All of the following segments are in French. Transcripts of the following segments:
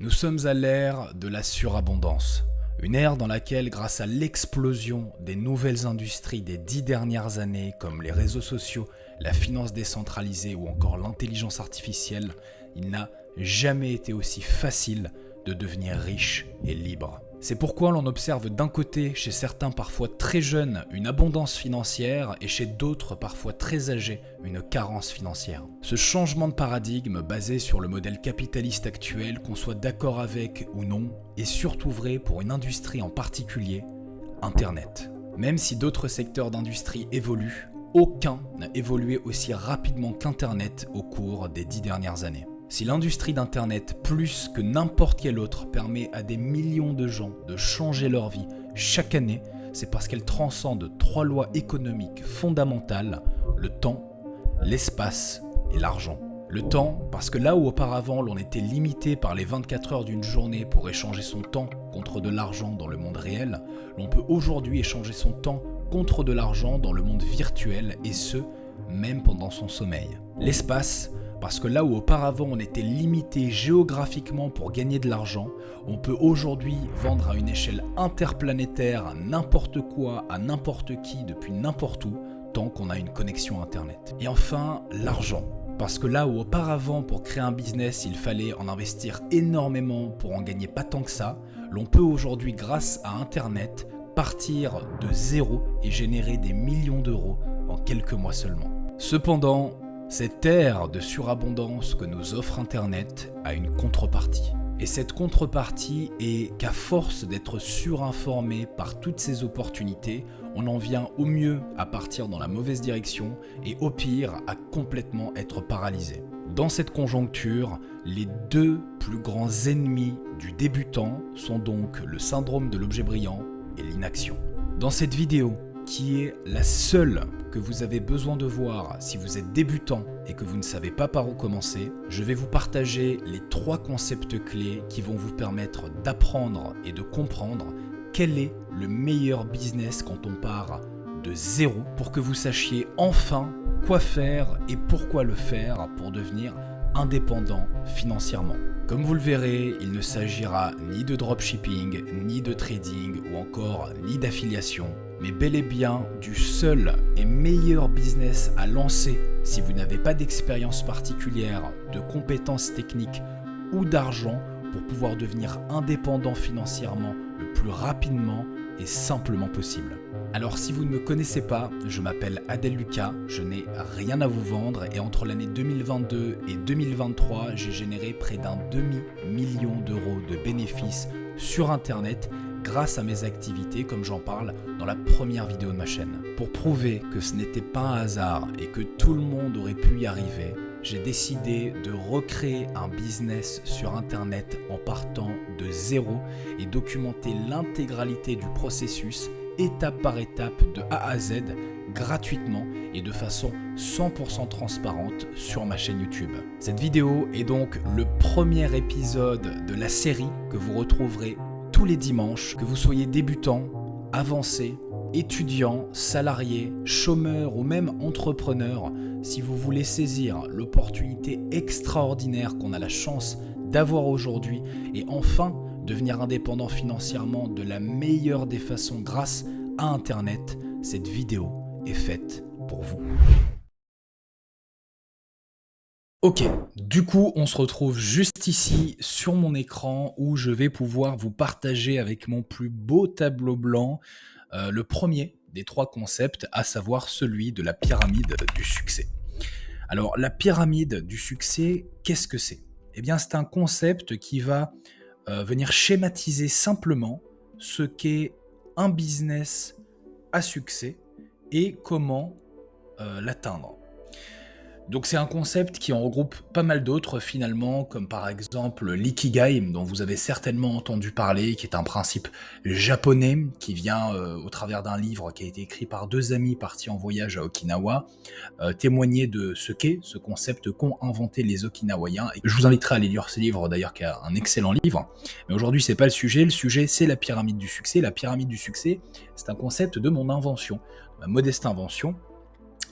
Nous sommes à l'ère de la surabondance, une ère dans laquelle, grâce à l'explosion des nouvelles industries des 10 dernières années, comme les réseaux sociaux, la finance décentralisée ou encore l'intelligence artificielle, il n'a jamais été aussi facile de devenir riche et libre. C'est pourquoi l'on observe d'un côté, chez certains parfois très jeunes, une abondance financière et chez d'autres parfois très âgés, une carence financière. Ce changement de paradigme basé sur le modèle capitaliste actuel, qu'on soit d'accord avec ou non, est surtout vrai pour une industrie en particulier, Internet. Même si d'autres secteurs d'industrie évoluent, aucun n'a évolué aussi rapidement qu'Internet au cours des 10 dernières années. Si l'industrie d'Internet, plus que n'importe quelle autre, permet à des millions de gens de changer leur vie chaque année, c'est parce qu'elle transcende 3 lois économiques fondamentales: le temps, l'espace et l'argent. Le temps, parce que là où auparavant l'on était limité par les 24 heures d'une journée pour échanger son temps contre de l'argent dans le monde réel, l'on peut aujourd'hui échanger son temps contre de l'argent dans le monde virtuel, et ce, même pendant son sommeil. L'espace, parce que là où auparavant on était limité géographiquement pour gagner de l'argent, on peut aujourd'hui vendre à une échelle interplanétaire n'importe quoi à n'importe qui depuis n'importe où, tant qu'on a une connexion Internet. Et enfin, l'argent. Parce que là où auparavant pour créer un business il fallait en investir énormément pour en gagner pas tant que ça, l'on peut aujourd'hui grâce à Internet partir de zéro et générer des millions d'euros en quelques mois seulement. Cependant, cette ère de surabondance que nous offre Internet a une contrepartie. Et cette contrepartie est qu'à force d'être surinformé par toutes ces opportunités, on en vient au mieux à partir dans la mauvaise direction et au pire à complètement être paralysé. Dans cette conjoncture, les deux plus grands ennemis du débutant sont donc le syndrome de l'objet brillant et l'inaction. Dans cette vidéo, qui est la seule que vous avez besoin de voir si vous êtes débutant et que vous ne savez pas par où commencer, je vais vous partager les 3 concepts clés qui vont vous permettre d'apprendre et de comprendre quel est le meilleur business quand on part de zéro, pour que vous sachiez enfin quoi faire et pourquoi le faire pour devenir indépendant financièrement. Comme vous le verrez, il ne s'agira ni de dropshipping, ni de trading ou encore ni d'affiliation, mais bel et bien du seul et meilleur business à lancer si vous n'avez pas d'expérience particulière, de compétences techniques ou d'argent pour pouvoir devenir indépendant financièrement le plus rapidement et simplement possible. Alors si vous ne me connaissez pas, je m'appelle Adel Lucas, je n'ai rien à vous vendre et entre l'année 2022 et 2023, j'ai généré près d'un demi-million d'euros de bénéfices sur Internet grâce à mes activités, comme j'en parle dans la première vidéo de ma chaîne. Pour prouver que ce n'était pas un hasard et que tout le monde aurait pu y arriver, j'ai décidé de recréer un business sur Internet en partant de zéro et documenter l'intégralité du processus, étape par étape, de A à Z, gratuitement et de façon 100% transparente sur ma chaîne YouTube. Cette vidéo est donc le premier épisode de la série que vous retrouverez tous les dimanches, que vous soyez débutant, avancé, étudiant, salarié, chômeur ou même entrepreneur. Si vous voulez saisir l'opportunité extraordinaire qu'on a la chance d'avoir aujourd'hui et enfin devenir indépendant financièrement de la meilleure des façons grâce à Internet, cette vidéo est faite pour vous. Ok, du coup on se retrouve juste ici sur mon écran où je vais pouvoir vous partager avec mon plus beau tableau blanc le premier des 3 concepts, à savoir celui de la pyramide du succès. Alors la pyramide du succès, qu'est-ce que c'est ? Eh bien c'est un concept qui va venir schématiser simplement ce qu'est un business à succès et comment l'atteindre. Donc c'est un concept qui en regroupe pas mal d'autres finalement, comme par exemple l'ikigai, dont vous avez certainement entendu parler, qui est un principe japonais qui vient au travers d'un livre qui a été écrit par 2 amis partis en voyage à Okinawa, témoigner de ce qu'est ce concept qu'ont inventé les Okinawaïens. Et je vous inviterai à aller lire ce livre d'ailleurs, qui est un excellent livre. Mais aujourd'hui c'est pas le sujet c'est la pyramide du succès. La pyramide du succès, c'est un concept de mon invention, ma modeste invention,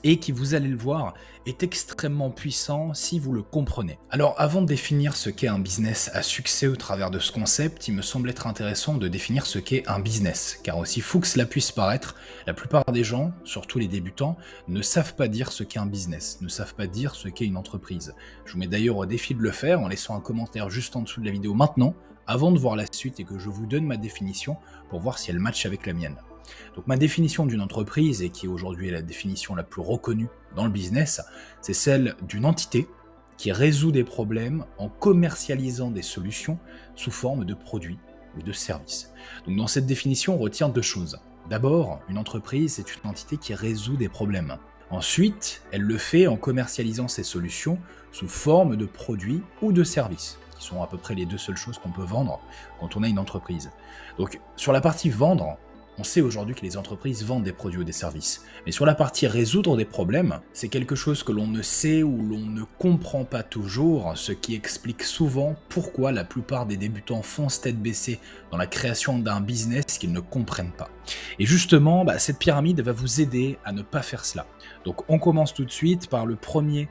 et qui, vous allez le voir, est extrêmement puissant si vous le comprenez. Alors avant de définir ce qu'est un business à succès au travers de ce concept, il me semble être intéressant de définir ce qu'est un business, car aussi fou que cela puisse paraître, la plupart des gens, surtout les débutants, ne savent pas dire ce qu'est un business, ne savent pas dire ce qu'est une entreprise. Je vous mets d'ailleurs au défi de le faire en laissant un commentaire juste en dessous de la vidéo maintenant, avant de voir la suite et que je vous donne ma définition pour voir si elle matche avec la mienne. Donc ma définition d'une entreprise, et qui aujourd'hui est la définition la plus reconnue dans le business, c'est celle d'une entité qui résout des problèmes en commercialisant des solutions sous forme de produits ou de services. Donc dans cette définition, on retient deux choses. D'abord, une entreprise, c'est une entité qui résout des problèmes. Ensuite, elle le fait en commercialisant ses solutions sous forme de produits ou de services, qui sont à peu près les deux seules choses qu'on peut vendre quand on a une entreprise. Donc sur la partie vendre, on sait aujourd'hui que les entreprises vendent des produits ou des services. Mais sur la partie résoudre des problèmes, c'est quelque chose que l'on ne sait ou l'on ne comprend pas toujours, ce qui explique souvent pourquoi la plupart des débutants foncent tête baissée dans la création d'un business qu'ils ne comprennent pas. Et justement, cette pyramide va vous aider à ne pas faire cela. Donc on commence tout de suite par le premier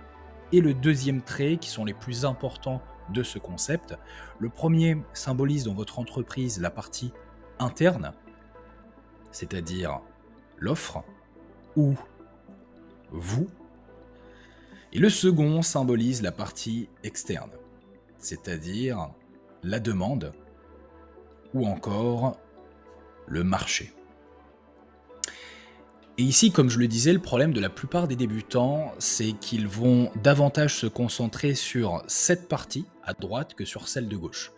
et le deuxième trait qui sont les plus importants de ce concept. Le premier symbolise dans votre entreprise la partie interne, c'est-à-dire l'offre, ou vous. Et le second symbolise la partie externe, c'est-à-dire la demande, ou encore le marché. Et ici, comme je le disais, le problème de la plupart des débutants, c'est qu'ils vont davantage se concentrer sur cette partie à droite que sur celle de gauche.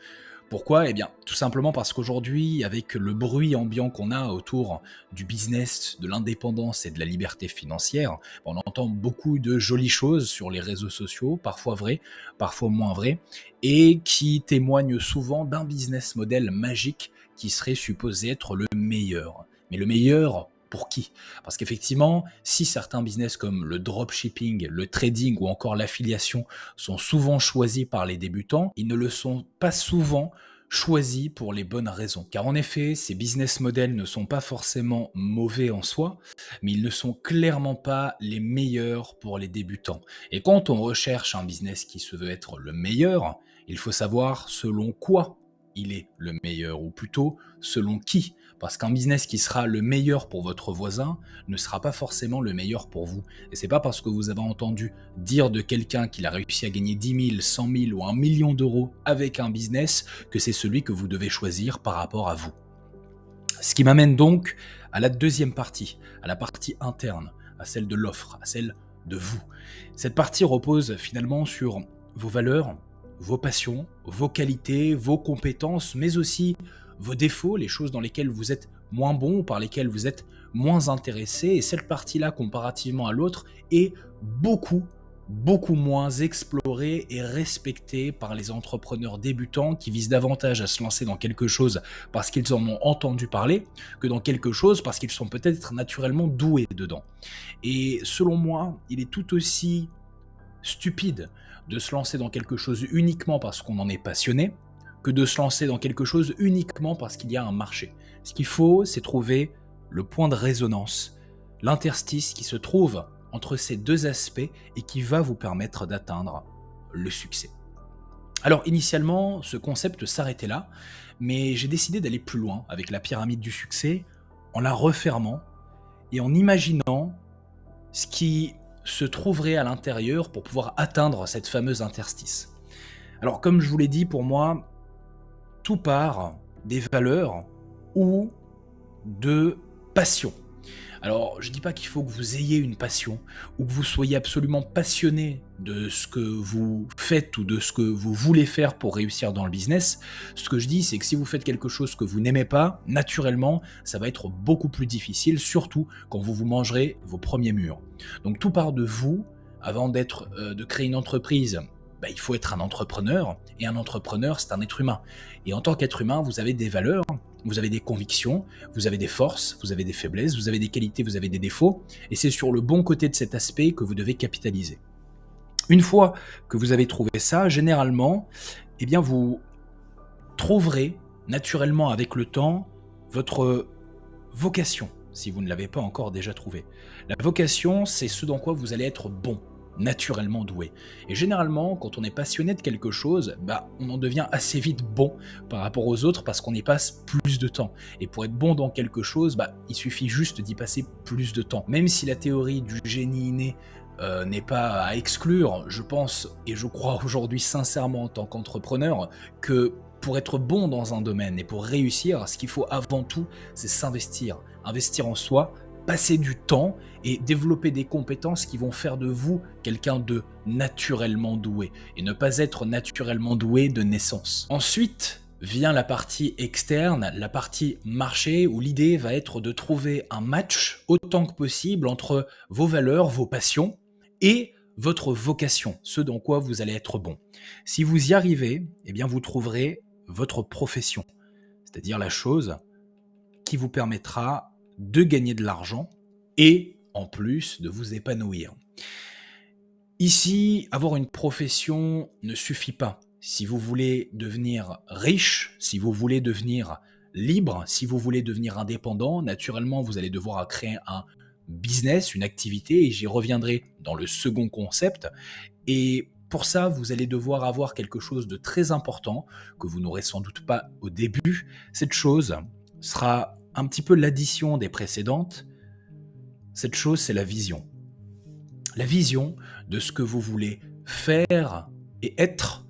Pourquoi ? Eh bien, tout simplement parce qu'aujourd'hui, avec le bruit ambiant qu'on a autour du business, de l'indépendance et de la liberté financière, on entend beaucoup de jolies choses sur les réseaux sociaux, parfois vraies, parfois moins vraies, et qui témoignent souvent d'un business model magique qui serait supposé être le meilleur. Mais le meilleur pour qui ? Parce qu'effectivement, si certains business comme le dropshipping, le trading ou encore l'affiliation sont souvent choisis par les débutants, ils ne le sont pas souvent choisis pour les bonnes raisons. Car en effet, ces business models ne sont pas forcément mauvais en soi, mais ils ne sont clairement pas les meilleurs pour les débutants. Et quand on recherche un business qui se veut être le meilleur, il faut savoir selon quoi il est le meilleur, ou plutôt selon qui. Parce qu'un business qui sera le meilleur pour votre voisin ne sera pas forcément le meilleur pour vous. Et c'est pas parce que vous avez entendu dire de quelqu'un qu'il a réussi à gagner 10 000, 100 000 ou 1 million d'euros avec un business que c'est celui que vous devez choisir par rapport à vous. Ce qui m'amène donc à la deuxième partie, à la partie interne, à celle de l'offre, à celle de vous. Cette partie repose finalement sur vos valeurs, vos passions, vos qualités, vos compétences, mais aussi vos défauts, les choses dans lesquelles vous êtes moins bon, par lesquelles vous êtes moins intéressé. Et cette partie-là, comparativement à l'autre, est beaucoup moins explorée et respectée par les entrepreneurs débutants qui visent davantage à se lancer dans quelque chose parce qu'ils en ont entendu parler que dans quelque chose parce qu'ils sont peut-être naturellement doués dedans. Et selon moi, il est tout aussi stupide de se lancer dans quelque chose uniquement parce qu'on en est passionné que de se lancer dans quelque chose uniquement parce qu'il y a un marché. Ce qu'il faut, c'est trouver le point de résonance, l'interstice qui se trouve entre ces deux aspects et qui va vous permettre d'atteindre le succès. Alors initialement, ce concept s'arrêtait là, mais j'ai décidé d'aller plus loin avec la pyramide du succès en la refermant et en imaginant ce qui se trouverait à l'intérieur pour pouvoir atteindre cette fameuse interstice. Alors comme je vous l'ai dit, pour moi, tout part des valeurs ou de passion. Alors, je ne dis pas qu'il faut que vous ayez une passion ou que vous soyez absolument passionné de ce que vous faites ou de ce que vous voulez faire pour réussir dans le business. Ce que je dis, c'est que si vous faites quelque chose que vous n'aimez pas, naturellement, ça va être beaucoup plus difficile, surtout quand vous mangerez vos premiers murs. Donc, tout part de vous. Avant de créer une entreprise, il faut être un entrepreneur, et un entrepreneur, c'est un être humain. Et en tant qu'être humain, vous avez des valeurs, vous avez des convictions, vous avez des forces, vous avez des faiblesses, vous avez des qualités, vous avez des défauts, et c'est sur le bon côté de cet aspect que vous devez capitaliser. Une fois que vous avez trouvé ça, généralement, vous trouverez naturellement avec le temps votre vocation, si vous ne l'avez pas encore déjà trouvé. La vocation, c'est ce dans quoi vous allez être bon, naturellement doué. Et généralement, quand on est passionné de quelque chose, on en devient assez vite bon par rapport aux autres parce qu'on y passe plus de temps. Et pour être bon dans quelque chose, il suffit juste d'y passer plus de temps. Même si la théorie du génie inné n'est pas à exclure, je pense et je crois aujourd'hui sincèrement en tant qu'entrepreneur que pour être bon dans un domaine et pour réussir, ce qu'il faut avant tout, c'est s'investir. Investir en soi, passer du temps et développer des compétences qui vont faire de vous quelqu'un de naturellement doué et ne pas être naturellement doué de naissance. Ensuite vient la partie externe, la partie marché où l'idée va être de trouver un match autant que possible entre vos valeurs, vos passions et votre vocation, ce dans quoi vous allez être bon. Si vous y arrivez, vous trouverez votre profession, c'est-à-dire la chose qui vous permettra de gagner de l'argent et en plus de vous épanouir. Ici, avoir une profession ne suffit pas. Si vous voulez devenir riche, si vous voulez devenir libre, si vous voulez devenir indépendant, naturellement, vous allez devoir créer un business, une activité, et j'y reviendrai dans le second concept. Et pour ça, vous allez devoir avoir quelque chose de très important que vous n'aurez sans doute pas au début. Cette chose sera un petit peu l'addition des précédentes. Cette chose, c'est la vision. La vision de ce que vous voulez faire et être,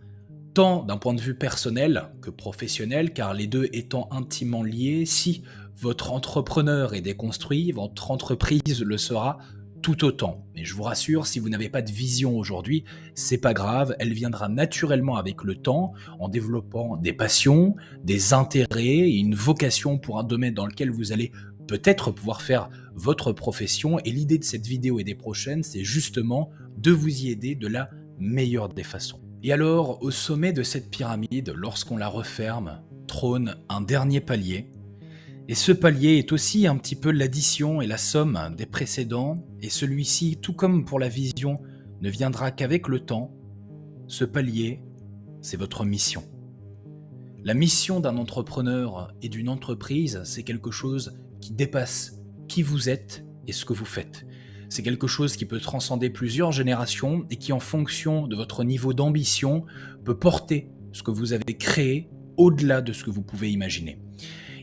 tant d'un point de vue personnel que professionnel, car les deux étant intimement liés. Si votre entrepreneur est déconstruit, votre entreprise le sera tout autant. Mais je vous rassure, si vous n'avez pas de vision aujourd'hui, c'est pas grave, elle viendra naturellement avec le temps, en développant des passions, des intérêts et une vocation pour un domaine dans lequel vous allez peut-être pouvoir faire votre profession. Et l'idée de cette vidéo et des prochaines, c'est justement de vous y aider de la meilleure des façons. Et alors, au sommet de cette pyramide, lorsqu'on la referme, trône un dernier palier. Et ce palier est aussi un petit peu l'addition et la somme des précédents, et celui-ci, tout comme pour la vision, ne viendra qu'avec le temps. Ce palier, c'est votre mission. La mission d'un entrepreneur et d'une entreprise, c'est quelque chose qui dépasse qui vous êtes et ce que vous faites. C'est quelque chose qui peut transcender plusieurs générations et qui, en fonction de votre niveau d'ambition, peut porter ce que vous avez créé au-delà de ce que vous pouvez imaginer.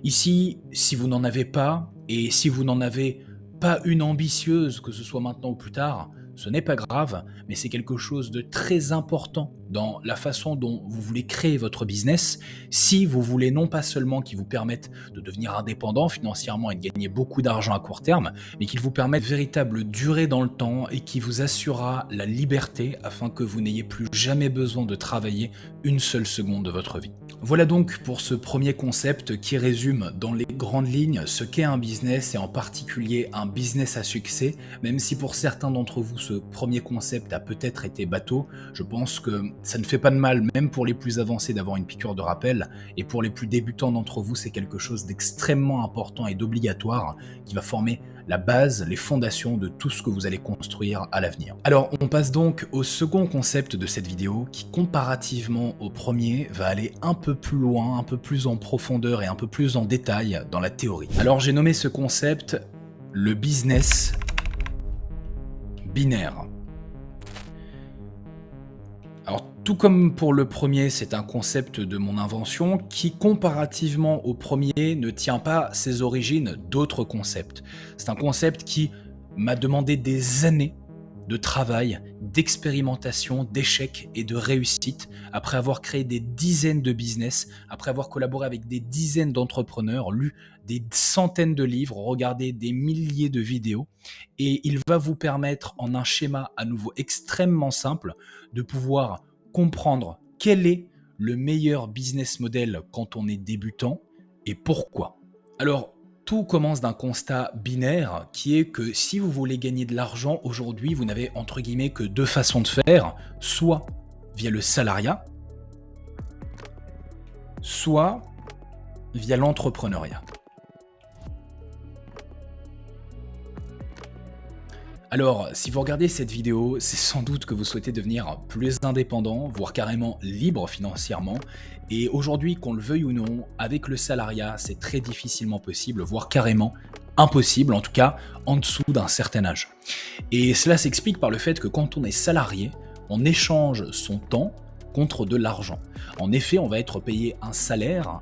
Ici, si vous n'en avez pas, et si vous n'en avez pas une ambitieuse, que ce soit maintenant ou plus tard, ce n'est pas grave, mais c'est quelque chose de très important dans la façon dont vous voulez créer votre business. Si vous voulez non pas seulement qu'il vous permette de devenir indépendant financièrement et de gagner beaucoup d'argent à court terme, mais qu'il vous permette de véritable durée dans le temps et qui vous assurera la liberté afin que vous n'ayez plus jamais besoin de travailler une seule seconde de votre vie. Voilà donc pour ce premier concept qui résume dans les grandes lignes ce qu'est un business et en particulier un business à succès. Même si pour certains d'entre vous ce premier concept a peut-être été bateau, je pense que ça ne fait pas de mal, même pour les plus avancés, d'avoir une piqûre de rappel, et pour les plus débutants d'entre vous, c'est quelque chose d'extrêmement important et d'obligatoire qui va former la base, les fondations de tout ce que vous allez construire à l'avenir. Alors, on passe donc au second concept de cette vidéo qui, comparativement au premier, va aller un peu plus loin, un peu plus en profondeur et un peu plus en détail dans la théorie. Alors, j'ai nommé ce concept le business binaire. Alors, tout comme pour le premier, c'est un concept de mon invention qui, comparativement au premier, ne tient pas ses origines d'autres concepts. C'est un concept qui m'a demandé des années de travail, d'expérimentation, d'échecs et de réussite, après avoir créé des dizaines de business, après avoir collaboré avec des dizaines d'entrepreneurs, lu des centaines de livres, regardé des milliers de vidéos, et il va vous permettre, en un schéma à nouveau extrêmement simple, de pouvoir comprendre quel est le meilleur business model quand on est débutant et pourquoi. Alors, tout commence d'un constat binaire qui est que si vous voulez gagner de l'argent aujourd'hui, vous n'avez entre guillemets que deux façons de faire, soit via le salariat, soit via l'entrepreneuriat. Alors, si vous regardez cette vidéo, c'est sans doute que vous souhaitez devenir plus indépendant, voire carrément libre financièrement. Et aujourd'hui, qu'on le veuille ou non, avec le salariat, c'est très difficilement possible, voire carrément impossible, en tout cas en dessous d'un certain âge. Et cela s'explique par le fait que quand on est salarié, on échange son temps contre de l'argent. En effet, on va être payé un salaire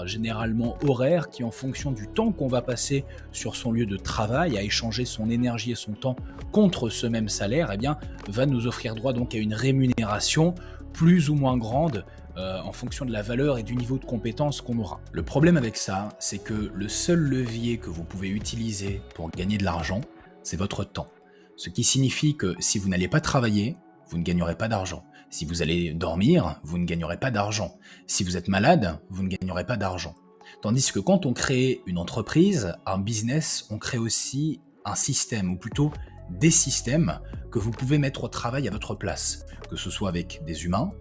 généralement horaire qui, en fonction du temps qu'on va passer sur son lieu de travail, à échanger son énergie et son temps contre ce même salaire, eh bien, va nous offrir droit donc à une rémunération plus ou moins grande en fonction de la valeur et du niveau de compétence qu'on aura. Le problème avec ça, c'est que le seul levier que vous pouvez utiliser pour gagner de l'argent, c'est votre temps. Ce qui signifie que si vous n'allez pas travailler, vous ne gagnerez pas d'argent. Si vous allez dormir, vous ne gagnerez pas d'argent. Si vous êtes malade, vous ne gagnerez pas d'argent. Tandis que quand on crée une entreprise, un business, on crée aussi un système, ou plutôt des systèmes que vous pouvez mettre au travail à votre place. Que ce soit avec des humains,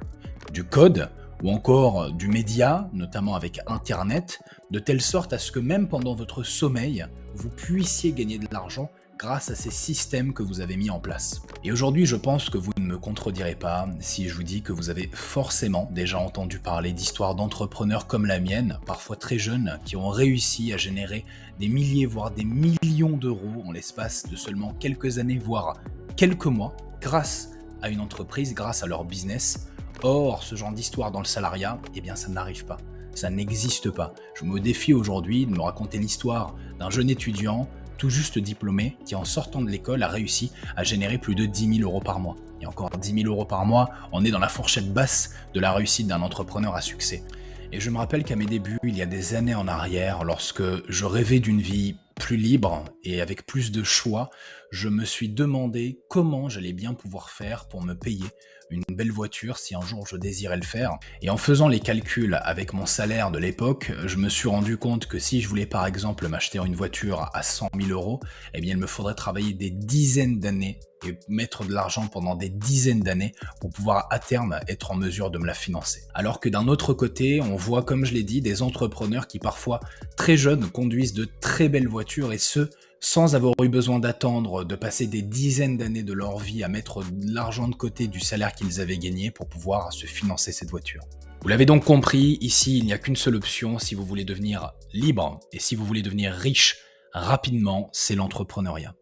du code, ou encore du média, notamment avec Internet, de telle sorte à ce que même pendant votre sommeil, vous puissiez gagner de l'argent grâce à ces systèmes que vous avez mis en place. Et aujourd'hui, je pense que vous ne me contredirez pas si je vous dis que vous avez forcément déjà entendu parler d'histoires d'entrepreneurs comme la mienne, parfois très jeunes, qui ont réussi à générer des milliers, voire des millions d'euros en l'espace de seulement quelques années, voire quelques mois, grâce à une entreprise, grâce à leur business. Or, ce genre d'histoire dans le salariat, eh bien ça n'arrive pas. Ça n'existe pas. Je me défie aujourd'hui de me raconter l'histoire d'un jeune étudiant tout juste diplômé qui, en sortant de l'école, a réussi à générer plus de 10 000 euros par mois. Et encore 10 000 euros par mois, on est dans la fourchette basse de la réussite d'un entrepreneur à succès. Et je me rappelle qu'à mes débuts, il y a des années en arrière, lorsque je rêvais d'une vie plus libre et avec plus de choix, je me suis demandé comment j'allais bien pouvoir faire pour me payer une belle voiture si un jour je désirais le faire. Et en faisant les calculs avec mon salaire de l'époque, je me suis rendu compte que si je voulais par exemple m'acheter une voiture à 100 000 euros, eh bien il me faudrait travailler des dizaines d'années et mettre de l'argent pendant des dizaines d'années pour pouvoir à terme être en mesure de me la financer. Alors que d'un autre côté, on voit, comme je l'ai dit, des entrepreneurs qui parfois très jeunes conduisent de très belles voitures, et ce, sans avoir eu besoin d'attendre de passer des dizaines d'années de leur vie à mettre de l'argent de côté du salaire qu'ils avaient gagné pour pouvoir se financer cette voiture. Vous l'avez donc compris, ici il n'y a qu'une seule option si vous voulez devenir libre et si vous voulez devenir riche rapidement, c'est l'entrepreneuriat.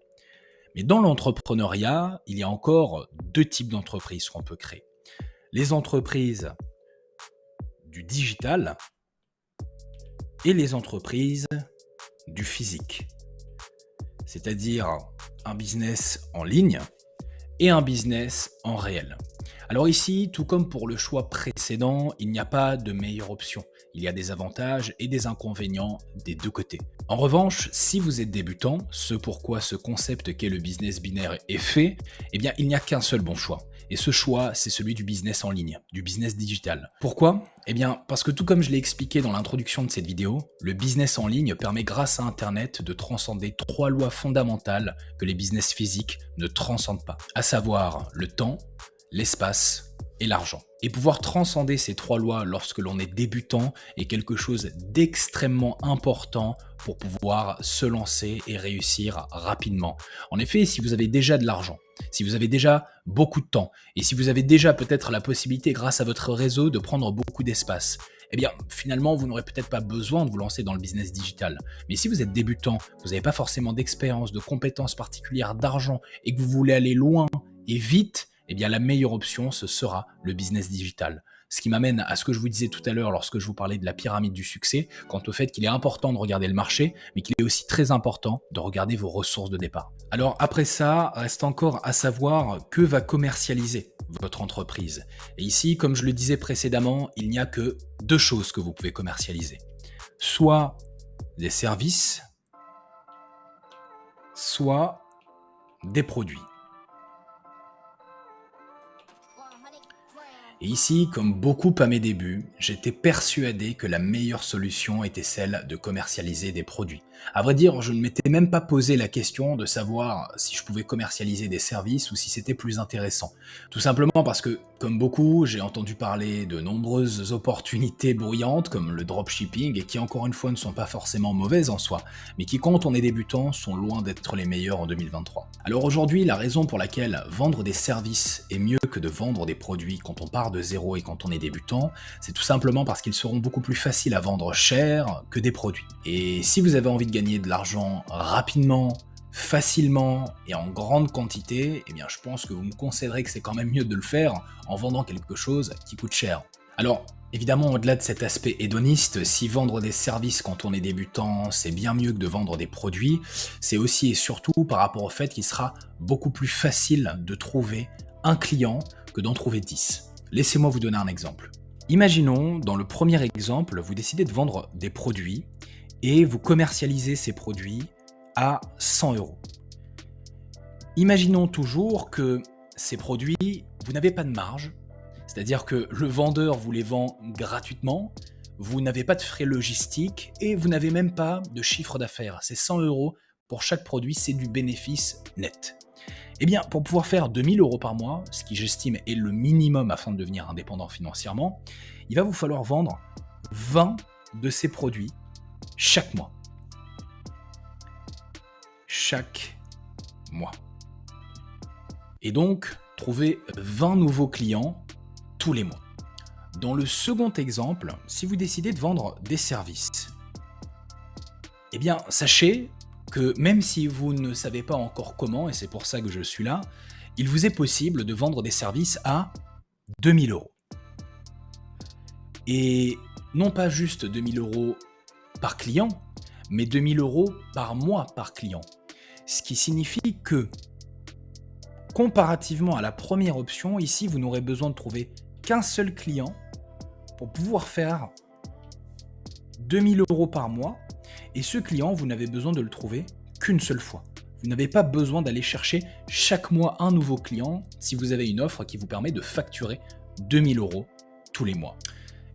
Mais dans l'entrepreneuriat, il y a encore deux types d'entreprises qu'on peut créer. Les entreprises du digital et les entreprises du physique. C'est-à-dire un business en ligne et un business en réel. Alors ici, tout comme pour le choix précédent, il n'y a pas de meilleure option. Il y a des avantages et des inconvénients des deux côtés. En revanche, si vous êtes débutant, ce pourquoi ce concept qu'est le business binaire est fait, eh bien il n'y a qu'un seul bon choix. Et ce choix, c'est celui du business en ligne, du business digital. Pourquoi ? Eh bien, parce que tout comme je l'ai expliqué dans l'introduction de cette vidéo, le business en ligne permet grâce à Internet de transcender 3 lois fondamentales que les business physiques ne transcendent pas, à savoir le temps, l'espace et l'argent. Et pouvoir transcender ces 3 lois lorsque l'on est débutant est quelque chose d'extrêmement important pour pouvoir se lancer et réussir rapidement. En effet, si vous avez déjà de l'argent, si vous avez déjà beaucoup de temps, et si vous avez déjà peut-être la possibilité grâce à votre réseau de prendre beaucoup d'espace, eh bien finalement vous n'aurez peut-être pas besoin de vous lancer dans le business digital. Mais si vous êtes débutant, vous n'avez pas forcément d'expérience, de compétences particulières, d'argent, et que vous voulez aller loin et vite, eh bien la meilleure option, ce sera le business digital. Ce qui m'amène à ce que je vous disais tout à l'heure lorsque je vous parlais de la pyramide du succès, quant au fait qu'il est important de regarder le marché, mais qu'il est aussi très important de regarder vos ressources de départ. Alors après ça, reste encore à savoir que va commercialiser votre entreprise. Et ici, comme je le disais précédemment, il n'y a que 2 choses que vous pouvez commercialiser. Soit des services, soit des produits. Et ici, comme beaucoup à mes débuts, j'étais persuadé que la meilleure solution était celle de commercialiser des produits. À vrai dire, je ne m'étais même pas posé la question de savoir si je pouvais commercialiser des services ou si c'était plus intéressant. Tout simplement parce que, comme beaucoup, j'ai entendu parler de nombreuses opportunités bruyantes comme le dropshipping et qui encore une fois ne sont pas forcément mauvaises en soi, mais qui quand on est débutant sont loin d'être les meilleures en 2023. Alors aujourd'hui, la raison pour laquelle vendre des services est mieux que de vendre des produits quand on part de zéro et quand on est débutant, c'est tout simplement parce qu'ils seront beaucoup plus faciles à vendre cher que des produits. Et si vous avez envie de gagner de l'argent rapidement, facilement et en grande quantité, eh bien je pense que vous me concéderez que c'est quand même mieux de le faire en vendant quelque chose qui coûte cher. Alors, évidemment, au-delà de cet aspect hédoniste, si vendre des services quand on est débutant, c'est bien mieux que de vendre des produits, c'est aussi et surtout par rapport au fait qu'il sera beaucoup plus facile de trouver un client que d'en trouver 10. Laissez-moi vous donner un exemple. Imaginons, dans le premier exemple, vous décidez de vendre des produits et vous commercialisez ces produits à 100 euros. Imaginons toujours que ces produits, vous n'avez pas de marge, c'est-à-dire que le vendeur vous les vend gratuitement, vous n'avez pas de frais logistiques et vous n'avez même pas de chiffre d'affaires. C'est 100 euros pour chaque produit, c'est du bénéfice net. Eh bien, pour pouvoir faire 2000 euros par mois, ce qui j'estime est le minimum afin de devenir indépendant financièrement, il va vous falloir vendre 20 de ces produits chaque mois. Chaque mois. Et donc, trouver 20 nouveaux clients tous les mois. Dans le second exemple, si vous décidez de vendre des services, eh bien, sachez que même si vous ne savez pas encore comment, et c'est pour ça que je suis là, il vous est possible de vendre des services à 2000 euros. Et non pas juste 2000 euros par client, mais 2000 euros par mois par client. Ce qui signifie que, comparativement à la première option, ici, vous n'aurez besoin de trouver qu'un seul client pour pouvoir faire 2000 euros par mois. Et ce client, vous n'avez besoin de le trouver qu'une seule fois. Vous n'avez pas besoin d'aller chercher chaque mois un nouveau client si vous avez une offre qui vous permet de facturer 2000 euros tous les mois.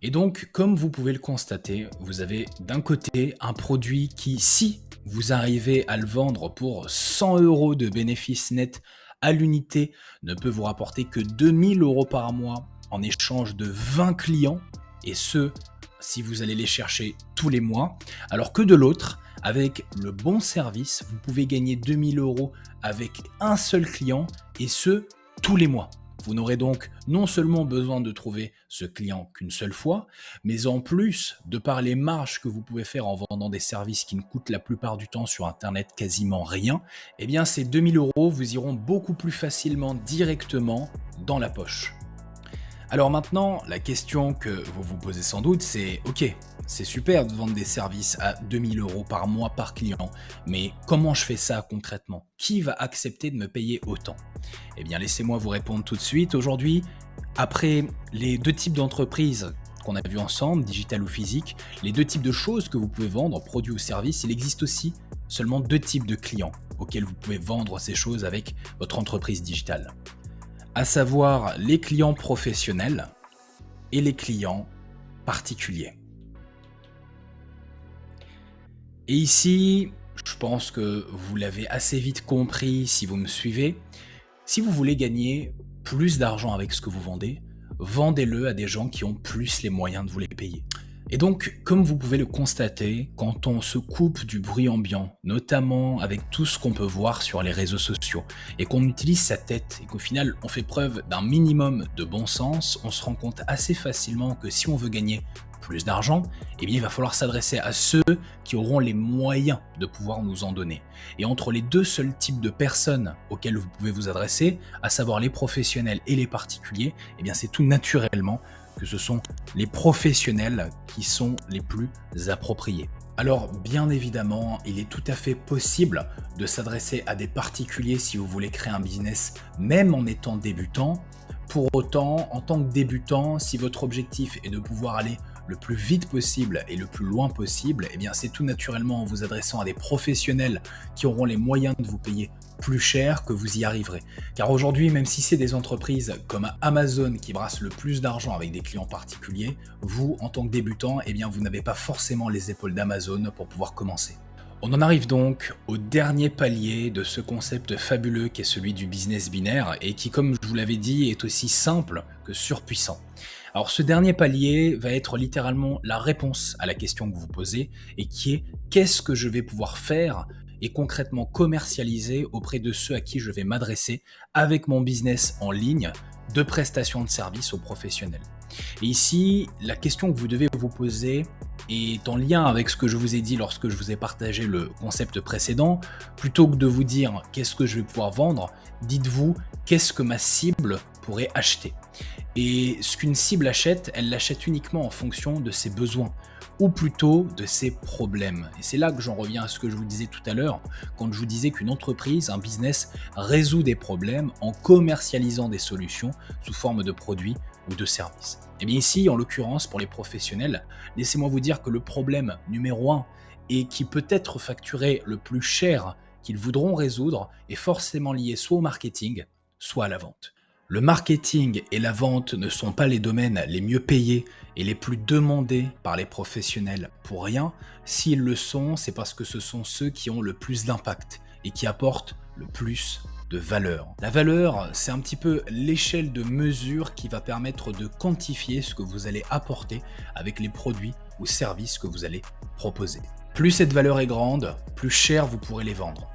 Et donc, comme vous pouvez le constater, vous avez d'un côté un produit qui, si vous arrivez à le vendre pour 100 euros de bénéfice net à l'unité, ne peut vous rapporter que 2000 euros par mois en échange de 20 clients, et ce, si vous allez les chercher tous les mois, alors que de l'autre, avec le bon service, vous pouvez gagner 2000 euros avec un seul client, et ce, tous les mois. Vous n'aurez donc non seulement besoin de trouver ce client qu'une seule fois, mais en plus, de par les marges que vous pouvez faire en vendant des services qui ne coûtent la plupart du temps sur Internet quasiment rien, eh bien ces 2000 euros vous iront beaucoup plus facilement directement dans la poche. Alors maintenant, la question que vous vous posez sans doute, c'est ok, c'est super de vendre des services à 2000 euros par mois par client, mais comment je fais ça concrètement? Qui va accepter de me payer autant? Eh bien, laissez-moi vous répondre tout de suite. Aujourd'hui, après les deux types d'entreprises qu'on a vues ensemble, digital ou physique, les deux types de choses que vous pouvez vendre, produits ou services, il existe aussi seulement deux types de clients auxquels vous pouvez vendre ces choses avec votre entreprise digitale. À savoir les clients professionnels et les clients particuliers. Et ici, je pense que vous l'avez assez vite compris si vous me suivez, si vous voulez gagner plus d'argent avec ce que vous vendez, vendez-le à des gens qui ont plus les moyens de vous les payer. Et donc, comme vous pouvez le constater, quand on se coupe du bruit ambiant, notamment avec tout ce qu'on peut voir sur les réseaux sociaux, et qu'on utilise sa tête, et qu'au final on fait preuve d'un minimum de bon sens, on se rend compte assez facilement que si on veut gagner plus d'argent, eh bien il va falloir s'adresser à ceux qui auront les moyens de pouvoir nous en donner. Et entre les deux seuls types de personnes auxquelles vous pouvez vous adresser, à savoir les professionnels et les particuliers, eh bien c'est tout naturellement que ce sont les professionnels qui sont les plus appropriés. Alors bien évidemment, il est tout à fait possible de s'adresser à des particuliers si vous voulez créer un business, même en étant débutant. Pour autant, en tant que débutant, si votre objectif est de pouvoir aller le plus vite possible et le plus loin possible, eh bien c'est tout naturellement en vous adressant à des professionnels qui auront les moyens de vous payer plus cher que vous y arriverez. Car aujourd'hui, même si c'est des entreprises comme Amazon qui brassent le plus d'argent avec des clients particuliers, vous, en tant que débutant, eh bien vous n'avez pas forcément les épaules d'Amazon pour pouvoir commencer. On en arrive donc au dernier palier de ce concept fabuleux qui est celui du business binaire et qui, comme je vous l'avais dit, est aussi simple que surpuissant. Alors ce dernier palier va être littéralement la réponse à la question que vous vous posez et qui est qu'est-ce que je vais pouvoir faire et concrètement commercialiser auprès de ceux à qui je vais m'adresser avec mon business en ligne de prestation de service aux professionnels. Et ici, la question que vous devez vous poser est en lien avec ce que je vous ai dit lorsque je vous ai partagé le concept précédent. Plutôt que de vous dire qu'est-ce que je vais pouvoir vendre, dites-vous qu'est-ce que ma cible pourrait acheter. Et ce qu'une cible achète, elle l'achète uniquement en fonction de ses besoins, ou plutôt de ses problèmes. Et c'est là que j'en reviens à ce que je vous disais tout à l'heure, quand je vous disais qu'une entreprise, un business, résout des problèmes en commercialisant des solutions sous forme de produits ou de services. Et bien ici, en l'occurrence, pour les professionnels, laissez-moi vous dire que le problème numéro 1 et qui peut être facturé le plus cher qu'ils voudront résoudre est forcément lié soit au marketing, soit à la vente. Le marketing et la vente ne sont pas les domaines les mieux payés et les plus demandés par les professionnels pour rien. S'ils le sont, c'est parce que ce sont ceux qui ont le plus d'impact et qui apportent le plus de valeur. La valeur, c'est un petit peu l'échelle de mesure qui va permettre de quantifier ce que vous allez apporter avec les produits ou services que vous allez proposer. Plus cette valeur est grande, plus cher vous pourrez les vendre.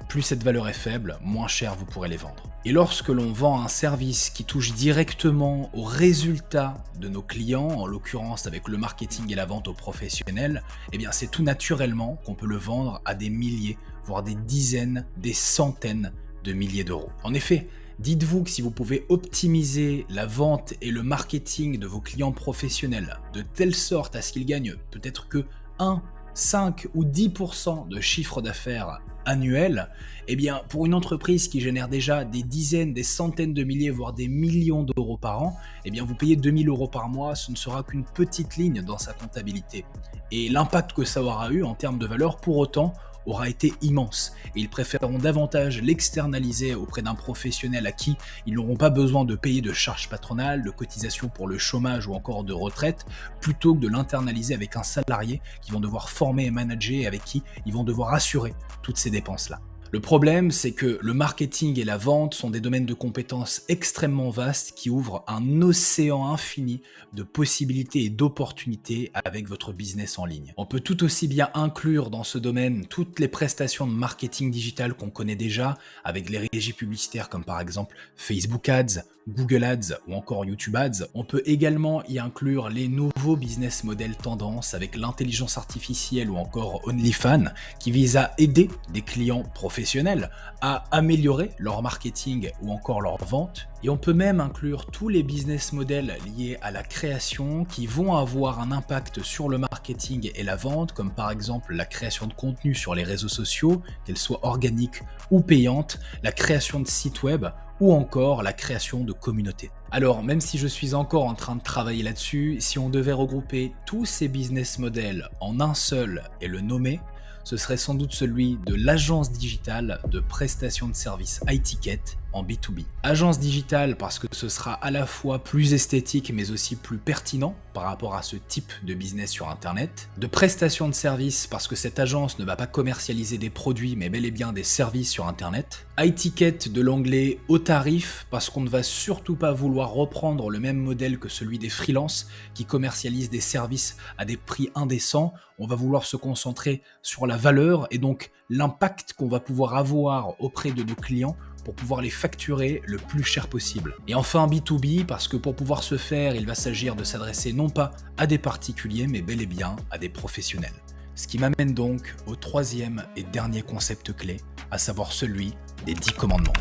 Plus cette valeur est faible, moins cher vous pourrez les vendre. Et lorsque l'on vend un service qui touche directement aux résultats de nos clients, en l'occurrence avec le marketing et la vente aux professionnels, eh bien c'est tout naturellement qu'on peut le vendre à des milliers, voire des dizaines, des centaines de milliers d'euros. En effet, dites-vous que si vous pouvez optimiser la vente et le marketing de vos clients professionnels de telle sorte à ce qu'ils gagnent peut-être que 1, 5 ou 10% de chiffre d'affaires annuel, eh bien pour une entreprise qui génère déjà des dizaines, des centaines de milliers, voire des millions d'euros par an, eh bien vous payez 2000 euros par mois, ce ne sera qu'une petite ligne dans sa comptabilité. Et l'impact que ça aura eu en termes de valeur, pour autant, aura été immense. Et ils préféreront davantage l'externaliser auprès d'un professionnel à qui ils n'auront pas besoin de payer de charges patronales, de cotisations pour le chômage ou encore de retraite, plutôt que de l'internaliser avec un salarié qu'ils vont devoir former et manager et avec qui ils vont devoir assurer toutes ces dépenses-là. Le problème, c'est que le marketing et la vente sont des domaines de compétences extrêmement vastes qui ouvrent un océan infini de possibilités et d'opportunités avec votre business en ligne. On peut tout aussi bien inclure dans ce domaine toutes les prestations de marketing digital qu'on connaît déjà, avec les régies publicitaires comme par exemple Facebook Ads, Google Ads ou encore YouTube Ads. On peut également y inclure les nouveaux business models tendance avec l'intelligence artificielle ou encore OnlyFans qui visent à aider des clients professionnels à améliorer leur marketing ou encore leur vente. Et on peut même inclure tous les business models liés à la création qui vont avoir un impact sur le marketing et la vente, comme par exemple la création de contenu sur les réseaux sociaux, qu'elle soit organique ou payante, la création de sites web ou encore la création de communautés. Alors, même si je suis encore en train de travailler là-dessus, si on devait regrouper tous ces business models en un seul et le nommer, ce serait sans doute celui de l'agence digitale de prestation de services iTicket en B2B. Agence digitale parce que ce sera à la fois plus esthétique mais aussi plus pertinent par rapport à ce type de business sur Internet. De prestation de services parce que cette agence ne va pas commercialiser des produits mais bel et bien des services sur Internet. iTicket de l'anglais haut tarif parce qu'on ne va surtout pas vouloir reprendre le même modèle que celui des freelances qui commercialisent des services à des prix indécents. On va vouloir se concentrer sur la valeur et donc l'impact qu'on va pouvoir avoir auprès de nos clients pour pouvoir les facturer le plus cher possible. Et enfin B2B parce que pour pouvoir ce faire, il va s'agir de s'adresser non pas à des particuliers mais bel et bien à des professionnels. Ce qui m'amène donc au troisième et dernier concept clé, à savoir celui des 10 commandements.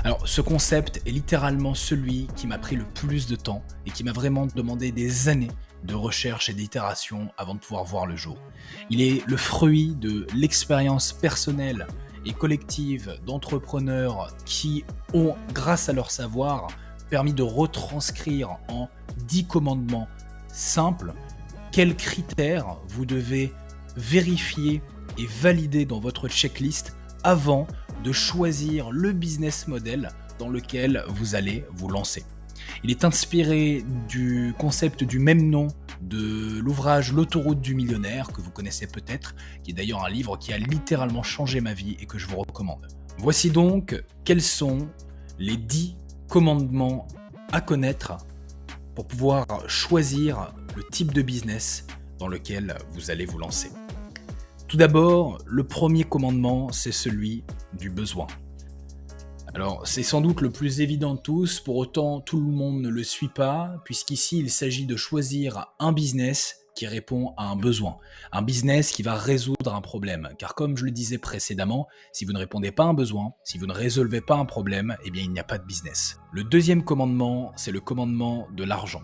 Alors ce concept est littéralement celui qui m'a pris le plus de temps et qui m'a vraiment demandé des années de recherche et d'itération avant de pouvoir voir le jour. Il est le fruit de l'expérience personnelle et collective d'entrepreneurs qui ont, grâce à leur savoir, permis de retranscrire en 10 commandements simples quels critères vous devez vérifier et valider dans votre checklist avant de choisir le business model dans lequel vous allez vous lancer. Il est inspiré du concept du même nom de l'ouvrage L'autoroute du millionnaire, que vous connaissez peut-être, qui est d'ailleurs un livre qui a littéralement changé ma vie et que je vous recommande. Voici donc quels sont les 10 commandements à connaître pour pouvoir choisir le type de business dans lequel vous allez vous lancer. Tout d'abord, le premier commandement, c'est celui du besoin. Alors, c'est sans doute le plus évident de tous, pour autant tout le monde ne le suit pas, puisqu'ici il s'agit de choisir un business qui répond à un besoin, un business qui va résoudre un problème. Car comme je le disais précédemment, si vous ne répondez pas à un besoin, si vous ne résolvez pas un problème, eh bien il n'y a pas de business. Le deuxième commandement, c'est le commandement de l'argent.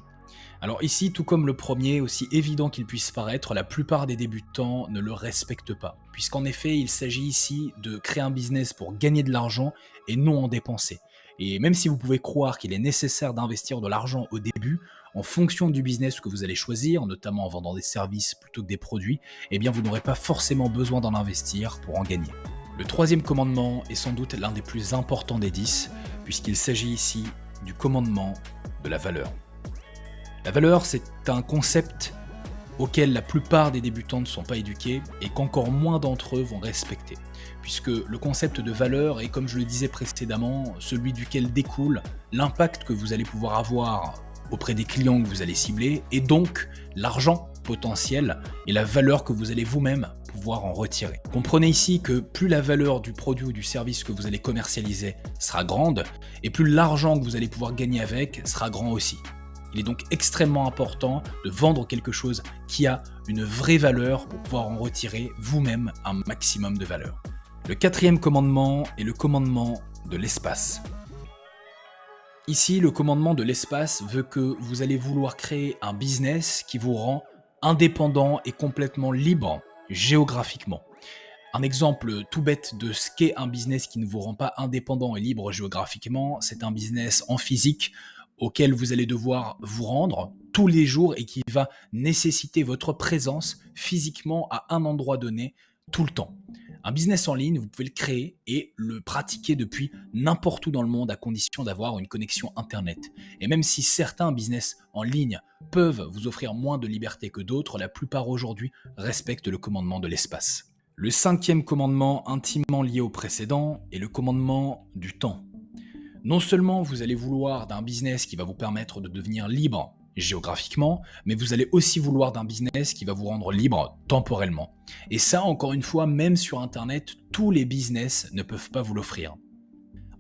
Alors ici, tout comme le premier, aussi évident qu'il puisse paraître, la plupart des débutants ne le respectent pas. Puisqu'en effet, il s'agit ici de créer un business pour gagner de l'argent et non en dépenser. Et même si vous pouvez croire qu'il est nécessaire d'investir de l'argent au début, en fonction du business que vous allez choisir, notamment en vendant des services plutôt que des produits, eh bien vous n'aurez pas forcément besoin d'en investir pour en gagner. Le troisième commandement est sans doute l'un des plus importants des 10, puisqu'il s'agit ici du commandement de la valeur. La valeur, c'est un concept auquel la plupart des débutants ne sont pas éduqués et qu'encore moins d'entre eux vont respecter. Puisque le concept de valeur est, comme je le disais précédemment, celui duquel découle l'impact que vous allez pouvoir avoir auprès des clients que vous allez cibler et donc l'argent potentiel et la valeur que vous allez vous-même pouvoir en retirer. Comprenez ici que plus la valeur du produit ou du service que vous allez commercialiser sera grande et plus l'argent que vous allez pouvoir gagner avec sera grand aussi. Il est donc extrêmement important de vendre quelque chose qui a une vraie valeur pour pouvoir en retirer vous-même un maximum de valeur. Le quatrième commandement est le commandement de l'espace. Ici, le commandement de l'espace veut que vous allez vouloir créer un business qui vous rend indépendant et complètement libre géographiquement. Un exemple tout bête de ce qu'est un business qui ne vous rend pas indépendant et libre géographiquement, c'est un business en physique auquel vous allez devoir vous rendre tous les jours et qui va nécessiter votre présence physiquement à un endroit donné tout le temps. Un business en ligne, vous pouvez le créer et le pratiquer depuis n'importe où dans le monde à condition d'avoir une connexion Internet. Et même si certains business en ligne peuvent vous offrir moins de liberté que d'autres, la plupart aujourd'hui respectent le commandement de l'espace. Le cinquième commandement intimement lié au précédent est le commandement du temps. Non seulement vous allez vouloir d'un business qui va vous permettre de devenir libre géographiquement, mais vous allez aussi vouloir d'un business qui va vous rendre libre temporellement. Et ça, encore une fois, même sur Internet, tous les business ne peuvent pas vous l'offrir.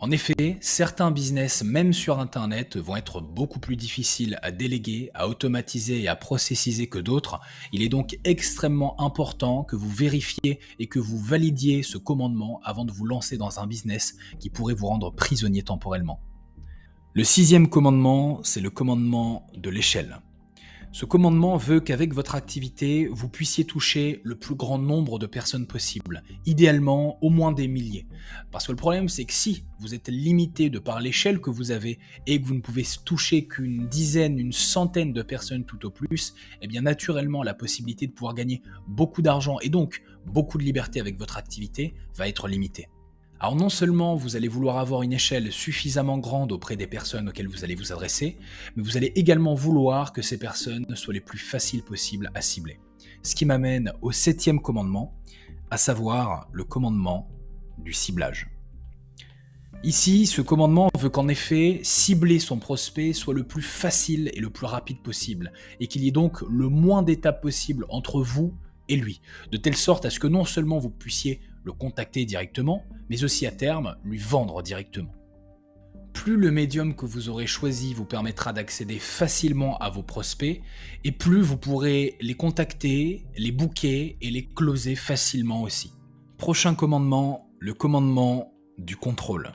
En effet, certains business, même sur Internet, vont être beaucoup plus difficiles à déléguer, à automatiser et à processiser que d'autres. Il est donc extrêmement important que vous vérifiez et que vous validiez ce commandement avant de vous lancer dans un business qui pourrait vous rendre prisonnier temporellement. Le sixième commandement, c'est le commandement de l'échelle. Ce commandement veut qu'avec votre activité, vous puissiez toucher le plus grand nombre de personnes possible, idéalement au moins des milliers. Parce que le problème, c'est que si vous êtes limité de par l'échelle que vous avez et que vous ne pouvez toucher qu'une dizaine, une centaine de personnes tout au plus, eh bien naturellement, la possibilité de pouvoir gagner beaucoup d'argent et donc beaucoup de liberté avec votre activité va être limitée. Alors non seulement vous allez vouloir avoir une échelle suffisamment grande auprès des personnes auxquelles vous allez vous adresser, mais vous allez également vouloir que ces personnes soient les plus faciles possibles à cibler. Ce qui m'amène au septième commandement, à savoir le commandement du ciblage. Ici, ce commandement veut qu'en effet, cibler son prospect soit le plus facile et le plus rapide possible, et qu'il y ait donc le moins d'étapes possible entre vous et lui, de telle sorte à ce que non seulement vous puissiez le contacter directement, mais aussi à terme lui vendre directement. Plus le médium que vous aurez choisi vous permettra d'accéder facilement à vos prospects, et plus vous pourrez les contacter, les booker et les closer facilement aussi. Prochain commandement, le commandement du contrôle.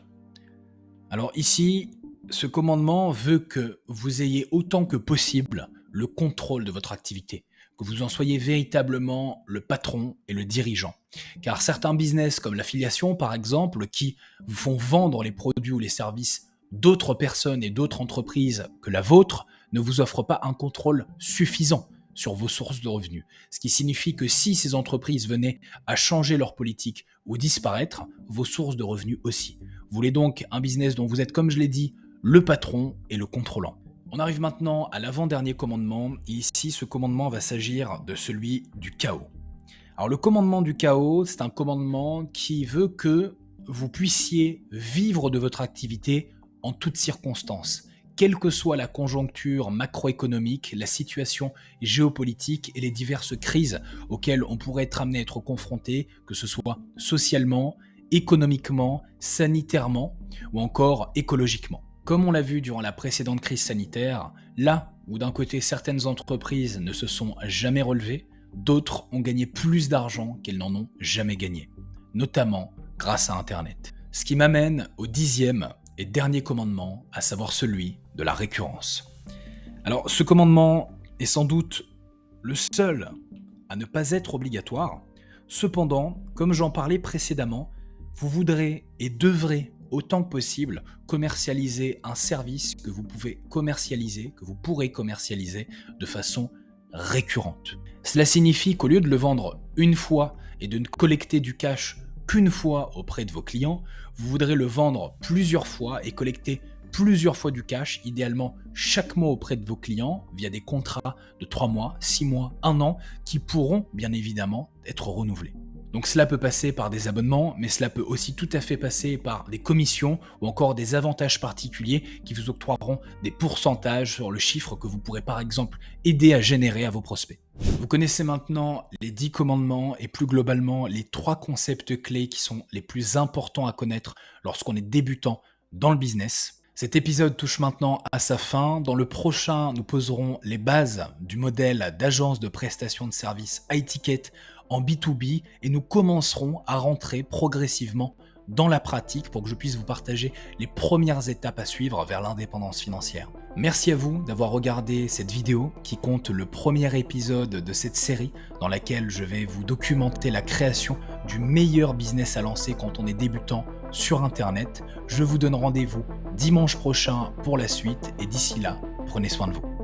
Alors ici, ce commandement veut que vous ayez autant que possible le contrôle de votre activité, que vous en soyez véritablement le patron et le dirigeant. Car certains business comme l'affiliation par exemple, qui vous font vendre les produits ou les services d'autres personnes et d'autres entreprises que la vôtre, ne vous offrent pas un contrôle suffisant sur vos sources de revenus. Ce qui signifie que si ces entreprises venaient à changer leur politique ou disparaître, vos sources de revenus aussi. Vous voulez donc un business dont vous êtes, comme je l'ai dit, le patron et le contrôlant. On arrive maintenant à l'avant-dernier commandement, et ici ce commandement va s'agir de celui du chaos. Alors le commandement du chaos, c'est un commandement qui veut que vous puissiez vivre de votre activité en toutes circonstances, quelle que soit la conjoncture macroéconomique, la situation géopolitique et les diverses crises auxquelles on pourrait être amené à être confronté, que ce soit socialement, économiquement, sanitairement ou encore écologiquement. Comme on l'a vu durant la précédente crise sanitaire, là où d'un côté certaines entreprises ne se sont jamais relevées, d'autres ont gagné plus d'argent qu'elles n'en ont jamais gagné, notamment grâce à Internet. Ce qui m'amène au 10e et dernier commandement, à savoir celui de la récurrence. Alors ce commandement est sans doute le seul à ne pas être obligatoire. Cependant, comme j'en parlais précédemment, vous voudrez et devrez autant que possible commercialiser un service que vous pouvez commercialiser, que vous pourrez commercialiser de façon récurrente. Cela signifie qu'au lieu de le vendre une fois et de ne collecter du cash qu'une fois auprès de vos clients, vous voudrez le vendre plusieurs fois et collecter plusieurs fois du cash, idéalement chaque mois auprès de vos clients via des contrats de 3 mois, 6 mois, 1 an qui pourront bien évidemment être renouvelés. Donc cela peut passer par des abonnements, mais cela peut aussi tout à fait passer par des commissions ou encore des avantages particuliers qui vous octroieront des pourcentages sur le chiffre que vous pourrez par exemple aider à générer à vos prospects. Vous connaissez maintenant les 10 commandements et plus globalement les 3 concepts clés qui sont les plus importants à connaître lorsqu'on est débutant dans le business. Cet épisode touche maintenant à sa fin. Dans le prochain, nous poserons les bases du modèle d'agence de prestation de services high-ticket en B2B et nous commencerons à rentrer progressivement dans la pratique pour que je puisse vous partager les premières étapes à suivre vers l'indépendance financière. Merci à vous d'avoir regardé cette vidéo qui compte le premier épisode de cette série dans laquelle je vais vous documenter la création du meilleur business à lancer quand on est débutant sur Internet. Je vous donne rendez-vous dimanche prochain pour la suite et d'ici là, prenez soin de vous.